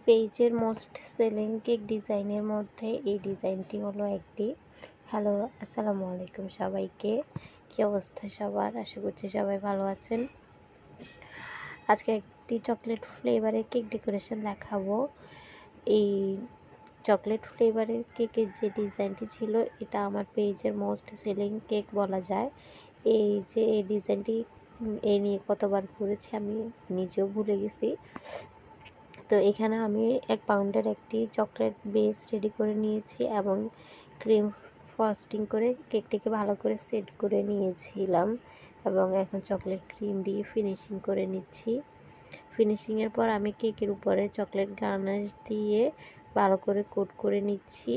পেজের most selling cake ডিজাইনের মধ্যে এই ডিজাইনটি হলো একটি। হ্যালো, আসসালামু আলাইকুম সবাইকে। কী অবস্থা সবার? আশা করছি সবাই ভালো আছেন। আজকে একটি চকলেট ফ্লেভারের কেক ডেকোরেশন দেখাবো। এই চকলেট ফ্লেভারের কেকের যে ডিজাইনটি ছিল, এটা আমার পেজের মোস্ট সেলিং কেক বলা যায়। এই যে এই ডিজাইনটি নিয়ে কতবার করেছি আমি নিজেও ভুলে গেছি। তো এখানে আমি 1 পাউন্ডের একটি চকলেট বেস রেডি করে নিয়েছি এবং ক্রিম ফ্রস্টিং করে কেকটিকে ভালো করে সেট করে নিয়েছিলাম এবং এখন চকলেট ক্রিম দিয়ে ফিনিশিং করে নিচ্ছি। ফিনিশিংয়ের পর আমি কেকের উপরে চকলেট গার্নিশ দিয়ে ভালো করে কোট করে নিচ্ছি।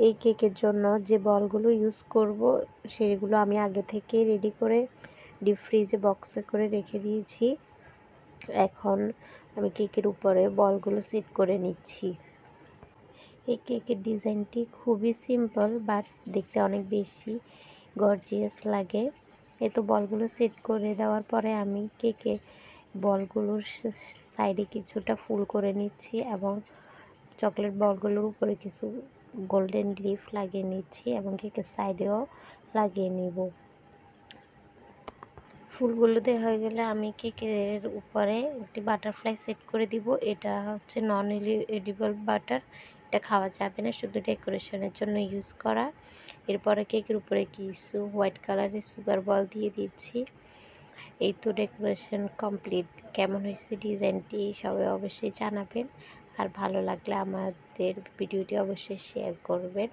এই কেকের জন্য যে বলগুলো ইউজ করব সেগুলো আমি আগে থেকে রেডি করে ডিপ ফ্রিজে বক্সে করে রেখে দিয়েছি। এখন আমি কেকের উপরে বলগুলো সেট করে নিচ্ছি। এই কেকের ডিজাইনটি খুবই সিম্পল বাট দেখতে অনেক বেশি গর্জিয়াস লাগে। তো বলগুলো সেট করে দেওয়ার পরে আমি কেকের বলগুলোর সাইডে কিছুটা ফুল করে নিচ্ছি এবং চকলেট বলগুলোর উপরে কিছু গোল্ডেন লিফ লাগিয়ে নিচ্ছি এবং কেকের সাইডেও লাগিয়ে নিব। ফুলগুলো দেওয়া হয়ে গেলে আমি কেকের উপরে একটি বাটারফ্লাই সেট করে দিব। এটা হচ্ছে নন এডিবল বাটার, এটা খাওয়া যাবে না, শুধু ডেকোরেশনের জন্য ইউজ করা। এরপরে কেকের উপরে কিছু হোয়াইট কালারের সুগার বল দিয়ে দিচ্ছি। এই তো ডেকোরেশন কমপ্লিট। কেমন হয়েছে ডিজাইনটি সবাই অবশ্যই জানাবেন, আর ভালো লাগলে আমাদের ভিডিওটি অবশ্যই শেয়ার করবেন।